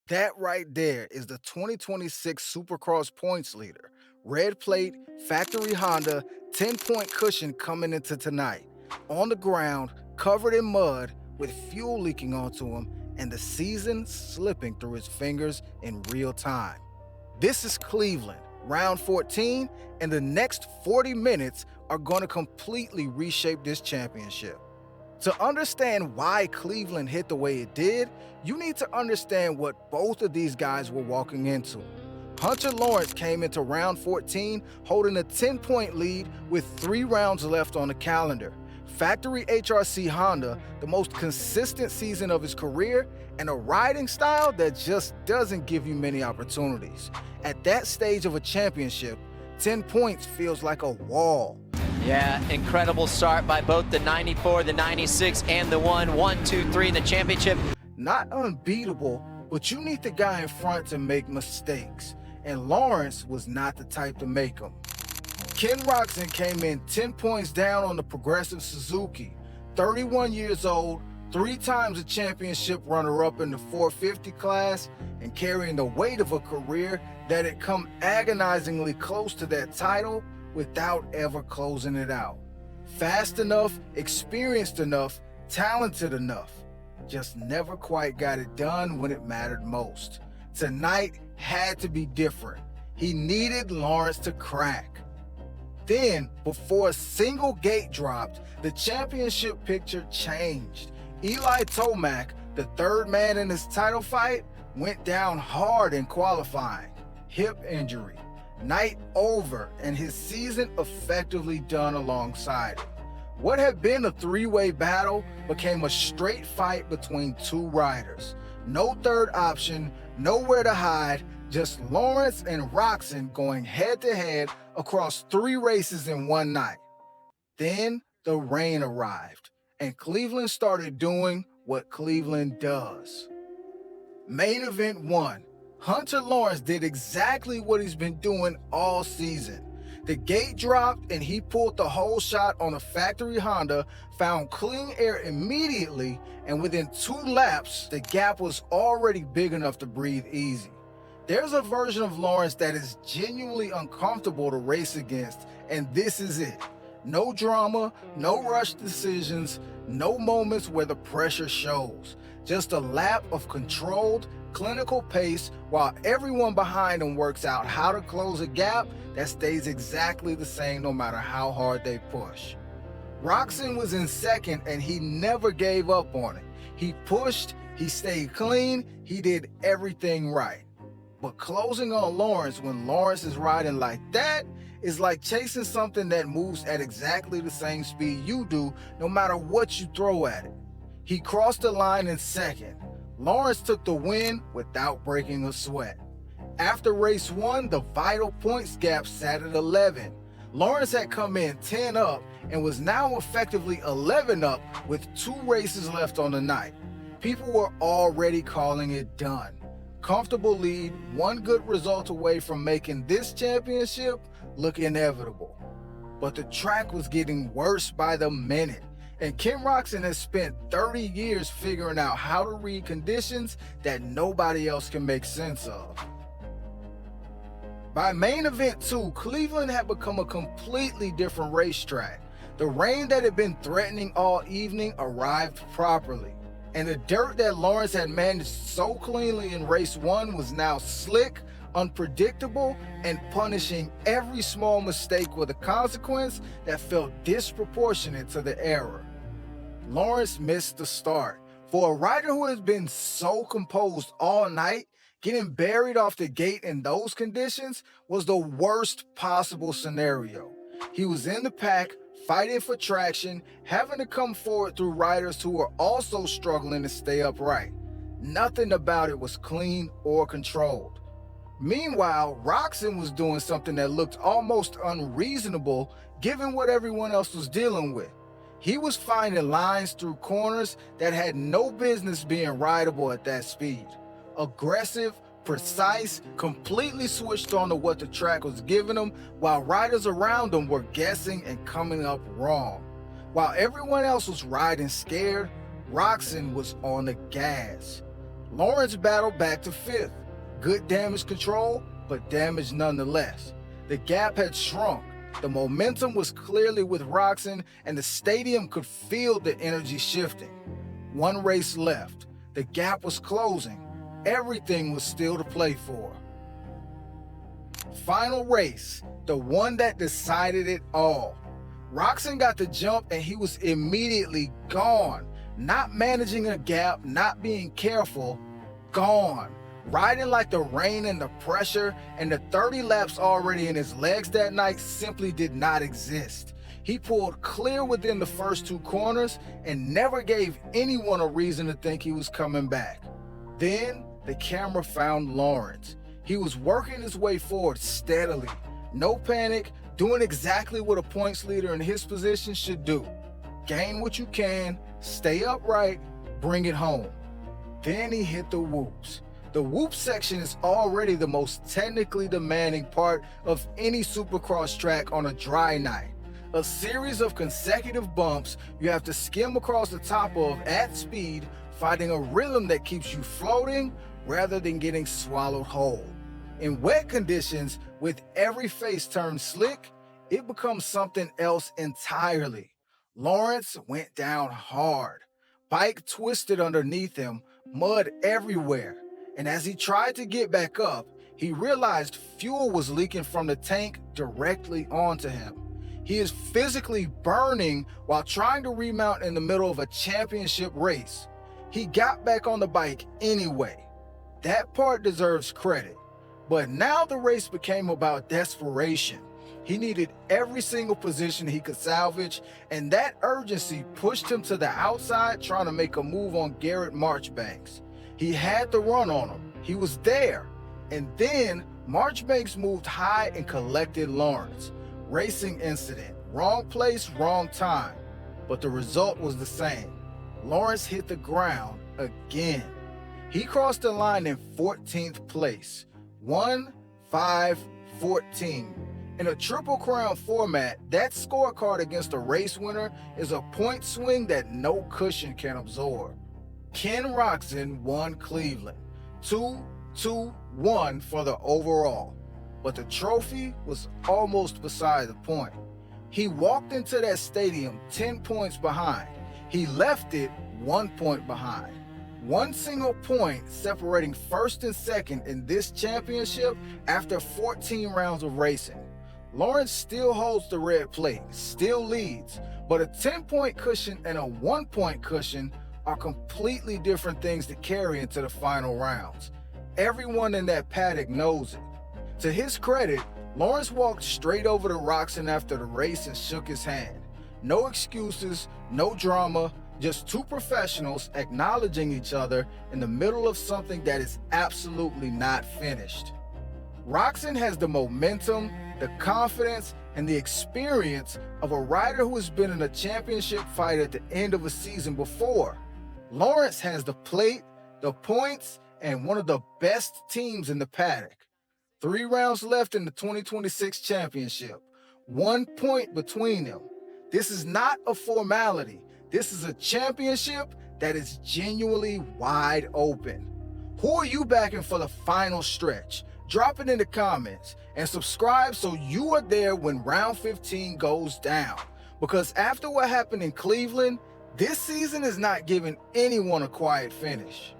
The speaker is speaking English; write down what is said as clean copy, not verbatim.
That right there is the 2026 Supercross points leader. Red plate, factory Honda, 10-point cushion coming into tonight. On the ground, covered in mud, with fuel leaking onto him, and the season slipping through his fingers in real time. This is Cleveland, round 14, and the next 40 minutes are going to completely reshape this championship. To understand why Cleveland hit the way it did, you need to understand what both of these guys were walking into. Hunter Lawrence came into round 14 holding a 10-point lead with 3 rounds left on the calendar. Factory HRC Honda, the most consistent season of his career, and a riding style that just doesn't give you many opportunities. At that stage of a championship, 10 points feels like a wall. Yeah, incredible start by both the 94, the 96, and the 1, 2, 3 in the championship. Not unbeatable, but you need the guy in front to make mistakes, and Lawrence was not the type to make them. Ken Roczen came in 10 points down on the Progressive Suzuki, 31 years old, 3 times a championship runner-up in the 450 class, and carrying the weight of a career that had come agonizingly close to that title without ever closing it out. Fast enough, experienced enough, talented enough. Just never quite got it done when it mattered most. Tonight had to be different. He needed Lawrence to crack. Then, before a single gate dropped, the championship picture changed. Eli Tomac, the third man in his title fight, went down hard in qualifying. Hip injury. Night over, and his season effectively done alongside it. What had been a 3-way battle became a straight fight between 2 riders. No third option, nowhere to hide, just Lawrence and Roczen going head-to-head across 3 races in one night. Then the rain arrived, and Cleveland started doing what Cleveland does. Main event 1. Hunter Lawrence did exactly what he's been doing all season. The gate dropped and he pulled the whole shot on a factory Honda, found clean air immediately, and within 2 laps, the gap was already big enough to breathe easy. There's a version of Lawrence that is genuinely uncomfortable to race against, and this is it. No drama, no rushed decisions, no moments where the pressure shows. Just a lap of controlled, clinical pace while everyone behind him works out how to close a gap that stays exactly the same no matter how hard they push. Roczen was in second and he never gave up on it. He pushed, he stayed clean, he did everything right. But closing on Lawrence when Lawrence is riding like that is like chasing something that moves at exactly the same speed you do no matter what you throw at it. He crossed the line in second. Lawrence took the win without breaking a sweat. After race 1, the vital points gap sat at 11. Lawrence had come in 10 up and was now effectively 11 up with 2 races left on the night. People were already calling it done. Comfortable lead, 1 good result away from making this championship look inevitable. But the track was getting worse by the minute, and Ken Roczen has spent 30 years figuring out how to read conditions that nobody else can make sense of. By main event 2, Cleveland had become a completely different racetrack. The rain that had been threatening all evening arrived properly, and the dirt that Lawrence had managed so cleanly in race 1 was now slick, unpredictable, and punishing every small mistake with a consequence that felt disproportionate to the error. Lawrence missed the start. For a rider who has been so composed all night, getting buried off the gate in those conditions was the worst possible scenario. He was in the pack, fighting for traction, having to come forward through riders who were also struggling to stay upright. Nothing about it was clean or controlled. Meanwhile, Roczen was doing something that looked almost unreasonable given what everyone else was dealing with. He was finding lines through corners that had no business being rideable at that speed. Aggressive, precise, completely switched on to what the track was giving him, while riders around him were guessing and coming up wrong. While everyone else was riding scared, Roczen was on the gas. Lawrence battled back to 5th. Good damage control, but damage nonetheless. The gap had shrunk. The momentum was clearly with Roczen, and the stadium could feel the energy shifting. One race left. The gap was closing. Everything was still to play for. Final race, the one that decided it all. Roczen got the jump and he was immediately gone. Not managing a gap, not being careful, gone. Riding like the rain and the pressure, and the 30 laps already in his legs that night simply did not exist. He pulled clear within the first 2 corners and never gave anyone a reason to think he was coming back. Then the camera found Lawrence. He was working his way forward steadily. No panic, doing exactly what a points leader in his position should do. Gain what you can, stay upright, bring it home. Then he hit the whoops. The whoop section is already the most technically demanding part of any supercross track on a dry night. A series of consecutive bumps you have to skim across the top of at speed, finding a rhythm that keeps you floating rather than getting swallowed whole. In wet conditions, with every face turned slick, it becomes something else entirely. Lawrence went down hard. Bike twisted underneath him, mud everywhere. And as he tried to get back up, he realized fuel was leaking from the tank directly onto him. He is physically burning while trying to remount in the middle of a championship race. He got back on the bike anyway. That part deserves credit. But now the race became about desperation. He needed every single position he could salvage, and that urgency pushed him to the outside trying to make a move on Garrett Marchbanks. He had the run on him. He was there. And then Marchbanks moved high and collected Lawrence. Racing incident. Wrong place, wrong time. But the result was the same. Lawrence hit the ground again. He crossed the line in 14th place. 1, 5, 14. In a Triple Crown format, that scorecard against a race winner is a point swing that no cushion can absorb. Ken Roczen won Cleveland, 2-2-1 for the overall, but the trophy was almost beside the point. He walked into that stadium 10 points behind. He left it 1 point behind. One single point separating first and second in this championship after 14 rounds of racing. Lawrence still holds the red plate, still leads, but a 10-point cushion and a 1-point cushion are completely different things to carry into the final rounds. Everyone in that paddock knows it. To his credit, Lawrence walked straight over to Roczen after the race and shook his hand. No excuses, no drama, just 2 professionals acknowledging each other in the middle of something that is absolutely not finished. Roczen has the momentum, the confidence, and the experience of a rider who has been in a championship fight at the end of a season before. Lawrence has the plate, the points, and one of the best teams in the paddock. 3 rounds left in the 2026 championship. 1 point between them. This is not a formality. This is a championship that is genuinely wide open. Who are you backing for the final stretch? Drop it in the comments and subscribe so you are there when round 15 goes down. Because after what happened in Cleveland, this season is not giving anyone a quiet finish.